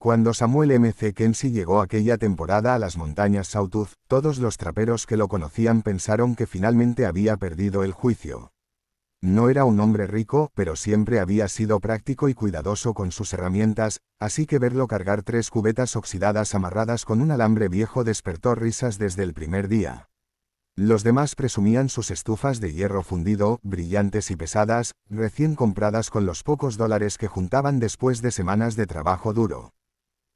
Cuando Samuel Mackenzie llegó aquella temporada a las montañas Sawtooth, todos los traperos que lo conocían pensaron que finalmente había perdido el juicio. No era un hombre rico, pero siempre había sido práctico y cuidadoso con sus herramientas, así que verlo cargar 3 cubetas oxidadas amarradas con un alambre viejo despertó risas desde el primer día. Los demás presumían sus estufas de hierro fundido, brillantes y pesadas, recién compradas con los pocos dólares que juntaban después de semanas de trabajo duro.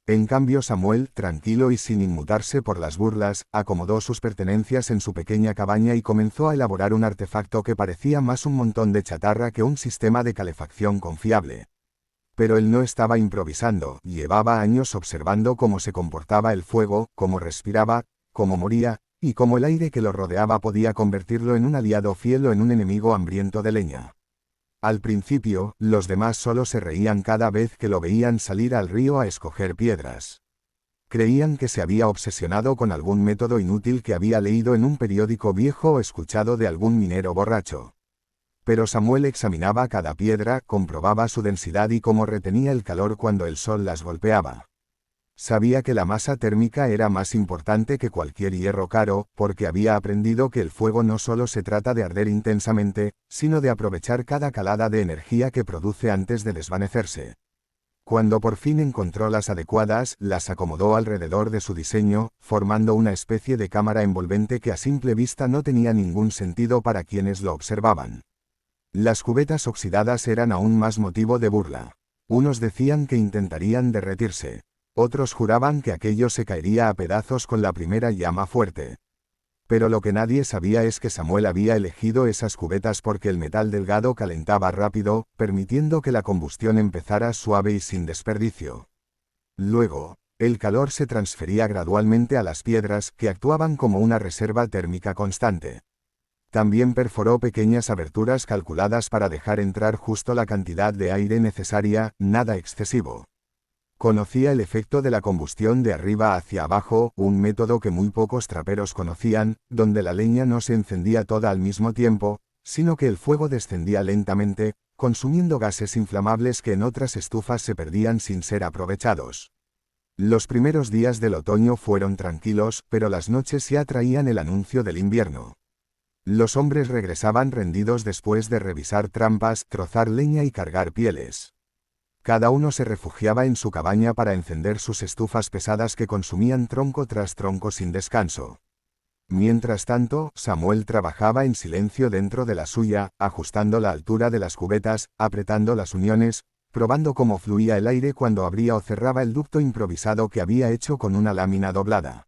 En cambio Samuel, tranquilo y sin inmutarse por las burlas, acomodó sus pertenencias en su pequeña cabaña y comenzó a elaborar un artefacto que parecía más un montón de chatarra que un sistema de calefacción confiable. Pero él no estaba improvisando, llevaba años observando cómo se comportaba el fuego, cómo respiraba, cómo moría, y cómo el aire que lo rodeaba podía convertirlo en un aliado fiel o en un enemigo hambriento de leña. Al principio, los demás solo se reían cada vez que lo veían salir al río a escoger piedras. Creían que se había obsesionado con algún método inútil que había leído en un periódico viejo o escuchado de algún minero borracho. Pero Samuel examinaba cada piedra, comprobaba su densidad y cómo retenía el calor cuando el sol las golpeaba. Sabía que la masa térmica era más importante que cualquier hierro caro, porque había aprendido que el fuego no solo se trata de arder intensamente, sino de aprovechar cada calada de energía que produce antes de desvanecerse. Cuando por fin encontró las adecuadas, las acomodó alrededor de su diseño, formando una especie de cámara envolvente que a simple vista no tenía ningún sentido para quienes lo observaban. Las cubetas oxidadas eran aún más motivo de burla. Unos decían que intentarían derretirse. Otros juraban que aquello se caería a pedazos con la primera llama fuerte. Pero lo que nadie sabía es que Samuel había elegido esas cubetas porque el metal delgado calentaba rápido, permitiendo que la combustión empezara suave y sin desperdicio. Luego, el calor se transfería gradualmente a las piedras, que actuaban como una reserva térmica constante. También perforó pequeñas aberturas calculadas para dejar entrar justo la cantidad de aire necesaria, nada excesivo. Conocía el efecto de la combustión de arriba hacia abajo, un método que muy pocos traperos conocían, donde la leña no se encendía toda al mismo tiempo, sino que el fuego descendía lentamente, consumiendo gases inflamables que en otras estufas se perdían sin ser aprovechados. Los primeros días del otoño fueron tranquilos, pero las noches ya traían el anuncio del invierno. Los hombres regresaban rendidos después de revisar trampas, trozar leña y cargar pieles. Cada uno se refugiaba en su cabaña para encender sus estufas pesadas que consumían tronco tras tronco sin descanso. Mientras tanto, Samuel trabajaba en silencio dentro de la suya, ajustando la altura de las cubetas, apretando las uniones, probando cómo fluía el aire cuando abría o cerraba el ducto improvisado que había hecho con una lámina doblada.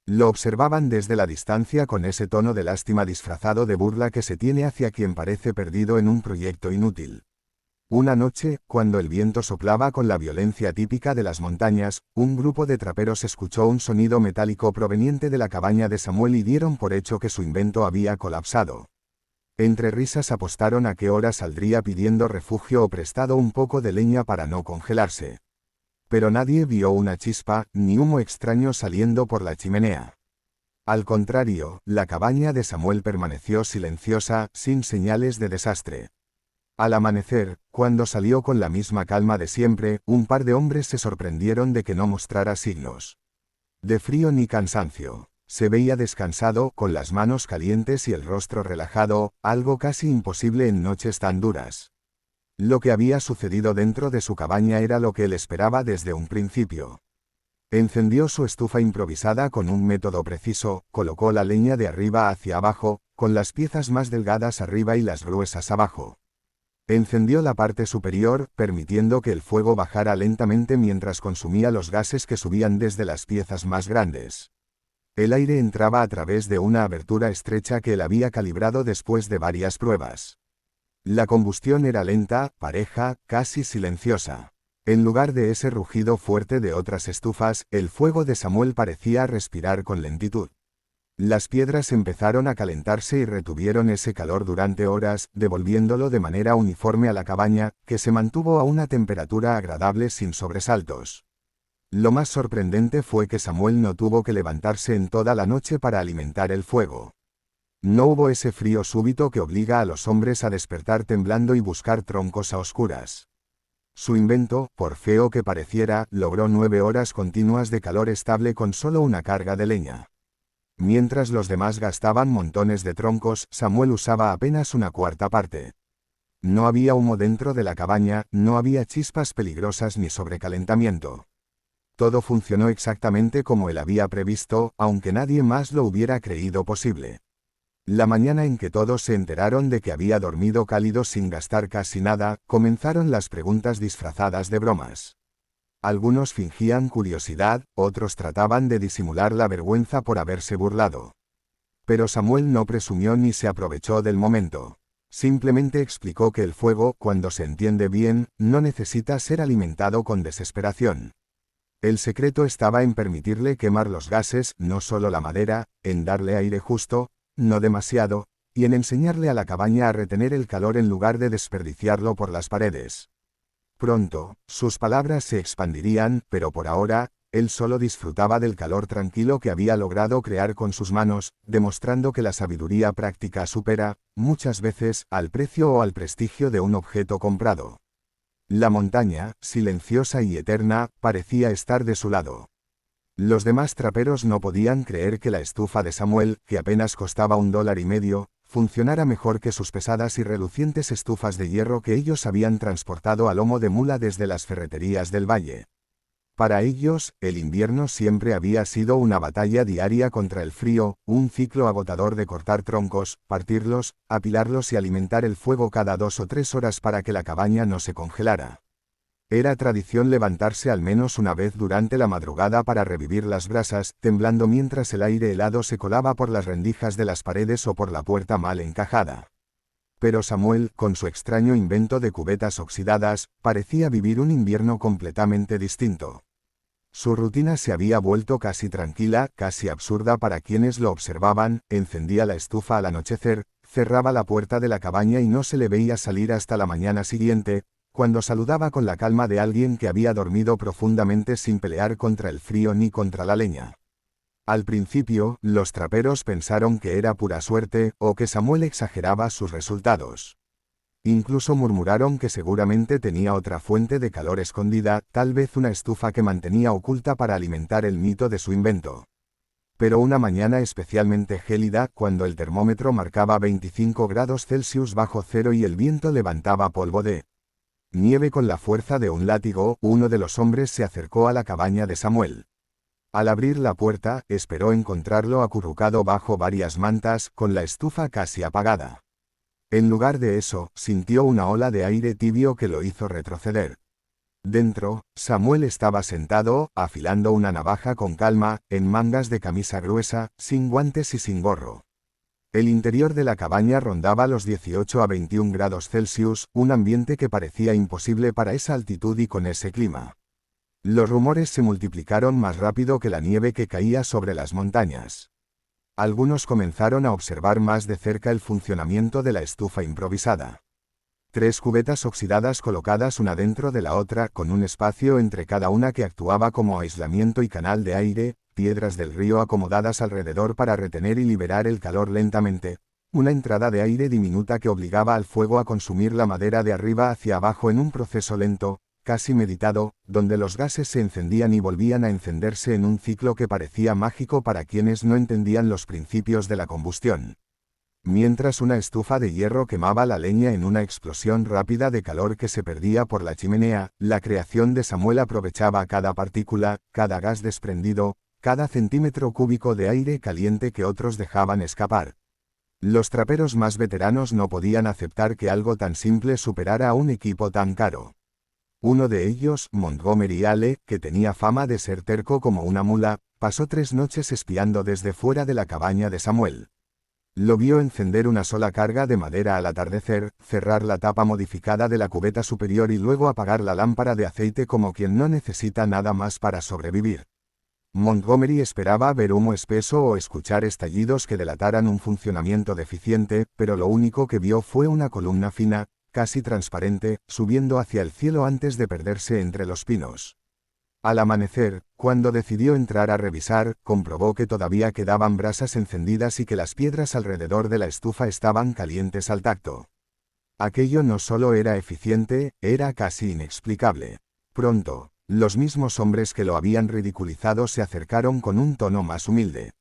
Lo observaban desde la distancia con ese tono de lástima disfrazado de burla que se tiene hacia quien parece perdido en un proyecto inútil. Una noche, cuando el viento soplaba con la violencia típica de las montañas, un grupo de traperos escuchó un sonido metálico proveniente de la cabaña de Samuel y dieron por hecho que su invento había colapsado. Entre risas apostaron a qué hora saldría pidiendo refugio o prestado un poco de leña para no congelarse. Pero nadie vio una chispa, ni humo extraño saliendo por la chimenea. Al contrario, la cabaña de Samuel permaneció silenciosa, sin señales de desastre. Al amanecer, cuando salió con la misma calma de siempre, un par de hombres se sorprendieron de que no mostrara signos de frío ni cansancio. Se veía descansado, con las manos calientes y el rostro relajado, algo casi imposible en noches tan duras. Lo que había sucedido dentro de su cabaña era lo que él esperaba desde un principio. Encendió su estufa improvisada con un método preciso, colocó la leña de arriba hacia abajo, con las piezas más delgadas arriba y las gruesas abajo. Encendió la parte superior, permitiendo que el fuego bajara lentamente mientras consumía los gases que subían desde las piezas más grandes. El aire entraba a través de una abertura estrecha que él había calibrado después de varias pruebas. La combustión era lenta, pareja, casi silenciosa. En lugar de ese rugido fuerte de otras estufas, el fuego de Samuel parecía respirar con lentitud. Las piedras empezaron a calentarse y retuvieron ese calor durante horas, devolviéndolo de manera uniforme a la cabaña, que se mantuvo a una temperatura agradable sin sobresaltos. Lo más sorprendente fue que Samuel no tuvo que levantarse en toda la noche para alimentar el fuego. No hubo ese frío súbito que obliga a los hombres a despertar temblando y buscar troncos a oscuras. Su invento, por feo que pareciera, logró 9 horas continuas de calor estable con solo una carga de leña. Mientras los demás gastaban montones de troncos, Samuel usaba apenas una cuarta parte. No había humo dentro de la cabaña, no había chispas peligrosas ni sobrecalentamiento. Todo funcionó exactamente como él había previsto, aunque nadie más lo hubiera creído posible. La mañana en que todos se enteraron de que había dormido cálido sin gastar casi nada, comenzaron las preguntas disfrazadas de bromas. Algunos fingían curiosidad, otros trataban de disimular la vergüenza por haberse burlado. Pero Samuel no presumió ni se aprovechó del momento. Simplemente explicó que el fuego, cuando se entiende bien, no necesita ser alimentado con desesperación. El secreto estaba en permitirle quemar los gases, no solo la madera, en darle aire justo, no demasiado, y en enseñarle a la cabaña a retener el calor en lugar de desperdiciarlo por las paredes. Pronto, sus palabras se expandirían, pero por ahora, él solo disfrutaba del calor tranquilo que había logrado crear con sus manos, demostrando que la sabiduría práctica supera, muchas veces, al precio o al prestigio de un objeto comprado. La montaña, silenciosa y eterna, parecía estar de su lado. Los demás traperos no podían creer que la estufa de Samuel, que apenas costaba $1.50, funcionara mejor que sus pesadas y relucientes estufas de hierro que ellos habían transportado a lomo de mula desde las ferreterías del valle. Para ellos, el invierno siempre había sido una batalla diaria contra el frío, un ciclo agotador de cortar troncos, partirlos, apilarlos y alimentar el fuego cada 2 o 3 horas para que la cabaña no se congelara. Era tradición levantarse al menos una vez durante la madrugada para revivir las brasas, temblando mientras el aire helado se colaba por las rendijas de las paredes o por la puerta mal encajada. Pero Samuel, con su extraño invento de cubetas oxidadas, parecía vivir un invierno completamente distinto. Su rutina se había vuelto casi tranquila, casi absurda para quienes lo observaban, encendía la estufa al anochecer, cerraba la puerta de la cabaña y no se le veía salir hasta la mañana siguiente, cuando saludaba con la calma de alguien que había dormido profundamente sin pelear contra el frío ni contra la leña. Al principio, los traperos pensaron que era pura suerte, o que Samuel exageraba sus resultados. Incluso murmuraron que seguramente tenía otra fuente de calor escondida, tal vez una estufa que mantenía oculta para alimentar el mito de su invento. Pero una mañana especialmente gélida, cuando el termómetro marcaba 25 grados Celsius bajo cero y el viento levantaba polvo de nieve con la fuerza de un látigo, uno de los hombres se acercó a la cabaña de Samuel. Al abrir la puerta, esperó encontrarlo acurrucado bajo varias mantas, con la estufa casi apagada. En lugar de eso, sintió una ola de aire tibio que lo hizo retroceder. Dentro, Samuel estaba sentado, afilando una navaja con calma, en mangas de camisa gruesa, sin guantes y sin gorro. El interior de la cabaña rondaba los 18 a 21 grados Celsius, un ambiente que parecía imposible para esa altitud y con ese clima. Los rumores se multiplicaron más rápido que la nieve que caía sobre las montañas. Algunos comenzaron a observar más de cerca el funcionamiento de la estufa improvisada. 3 cubetas oxidadas colocadas una dentro de la otra, con un espacio entre cada una que actuaba como aislamiento y canal de aire, piedras del río acomodadas alrededor para retener y liberar el calor lentamente, una entrada de aire diminuta que obligaba al fuego a consumir la madera de arriba hacia abajo en un proceso lento, casi meditado, donde los gases se encendían y volvían a encenderse en un ciclo que parecía mágico para quienes no entendían los principios de la combustión. Mientras una estufa de hierro quemaba la leña en una explosión rápida de calor que se perdía por la chimenea, la creación de Samuel aprovechaba cada partícula, cada gas desprendido, cada centímetro cúbico de aire caliente que otros dejaban escapar. Los traperos más veteranos no podían aceptar que algo tan simple superara a un equipo tan caro. Uno de ellos, Montgomery Ale, que tenía fama de ser terco como una mula, pasó 3 noches espiando desde fuera de la cabaña de Samuel. Lo vio encender una sola carga de madera al atardecer, cerrar la tapa modificada de la cubeta superior y luego apagar la lámpara de aceite como quien no necesita nada más para sobrevivir. Montgomery esperaba ver humo espeso o escuchar estallidos que delataran un funcionamiento deficiente, pero lo único que vio fue una columna fina, casi transparente, subiendo hacia el cielo antes de perderse entre los pinos. Al amanecer, cuando decidió entrar a revisar, comprobó que todavía quedaban brasas encendidas y que las piedras alrededor de la estufa estaban calientes al tacto. Aquello no solo era eficiente, era casi inexplicable. Pronto, los mismos hombres que lo habían ridiculizado se acercaron con un tono más humilde.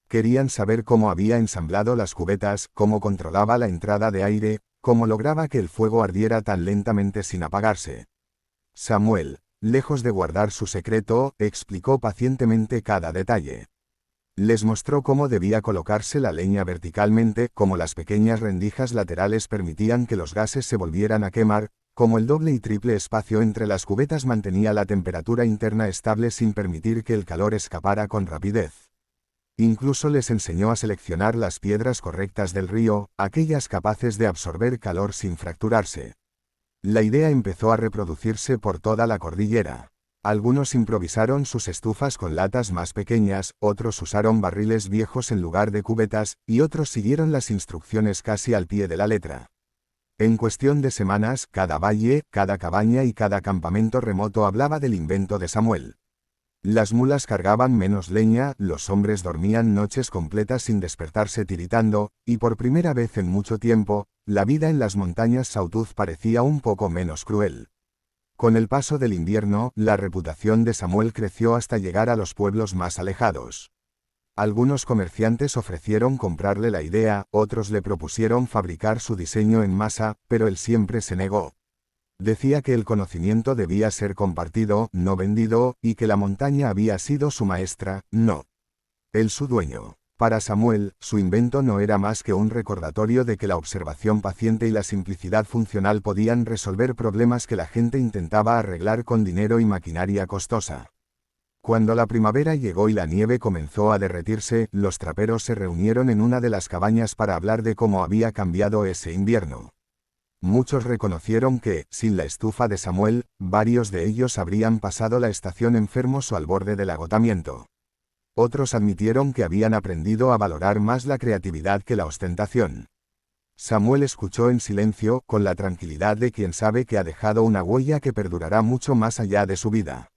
Querían saber cómo había ensamblado las cubetas, cómo controlaba la entrada de aire, cómo lograba que el fuego ardiera tan lentamente sin apagarse. Samuel, lejos de guardar su secreto, explicó pacientemente cada detalle. Les mostró cómo debía colocarse la leña verticalmente, cómo las pequeñas rendijas laterales permitían que los gases se volvieran a quemar, cómo el doble y triple espacio entre las cubetas mantenía la temperatura interna estable sin permitir que el calor escapara con rapidez. Incluso les enseñó a seleccionar las piedras correctas del río, aquellas capaces de absorber calor sin fracturarse. La idea empezó a reproducirse por toda la cordillera. Algunos improvisaron sus estufas con latas más pequeñas, otros usaron barriles viejos en lugar de cubetas, y otros siguieron las instrucciones casi al pie de la letra. En cuestión de semanas, cada valle, cada cabaña y cada campamento remoto hablaba del invento de Samuel. Las mulas cargaban menos leña, los hombres dormían noches completas sin despertarse tiritando, y por primera vez en mucho tiempo, la vida en las montañas Sawtooth parecía un poco menos cruel. Con el paso del invierno, la reputación de Samuel creció hasta llegar a los pueblos más alejados. Algunos comerciantes ofrecieron comprarle la idea, otros le propusieron fabricar su diseño en masa, pero él siempre se negó. Decía que el conocimiento debía ser compartido, no vendido, y que la montaña había sido su maestra, no él su dueño. Para Samuel, su invento no era más que un recordatorio de que la observación paciente y la simplicidad funcional podían resolver problemas que la gente intentaba arreglar con dinero y maquinaria costosa. Cuando la primavera llegó y la nieve comenzó a derretirse, los traperos se reunieron en una de las cabañas para hablar de cómo había cambiado ese invierno. Muchos reconocieron que, sin la estufa de Samuel, varios de ellos habrían pasado la estación enfermos o al borde del agotamiento. Otros admitieron que habían aprendido a valorar más la creatividad que la ostentación. Samuel escuchó en silencio, con la tranquilidad de quien sabe que ha dejado una huella que perdurará mucho más allá de su vida.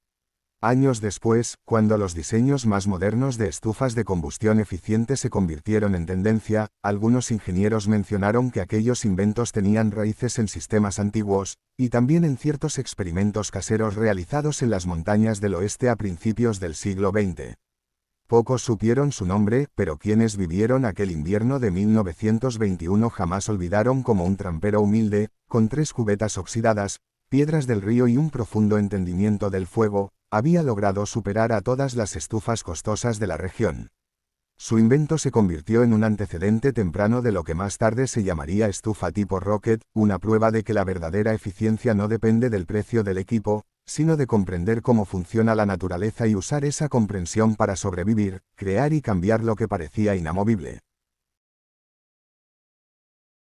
Años después, cuando los diseños más modernos de estufas de combustión eficiente se convirtieron en tendencia, algunos ingenieros mencionaron que aquellos inventos tenían raíces en sistemas antiguos, y también en ciertos experimentos caseros realizados en las montañas del oeste a principios del siglo XX. Pocos supieron su nombre, pero quienes vivieron aquel invierno de 1921 jamás olvidaron cómo un trampero humilde, con 3 cubetas oxidadas, piedras del río y un profundo entendimiento del fuego, había logrado superar a todas las estufas costosas de la región. Su invento se convirtió en un antecedente temprano de lo que más tarde se llamaría estufa tipo Rocket, una prueba de que la verdadera eficiencia no depende del precio del equipo, sino de comprender cómo funciona la naturaleza y usar esa comprensión para sobrevivir, crear y cambiar lo que parecía inamovible.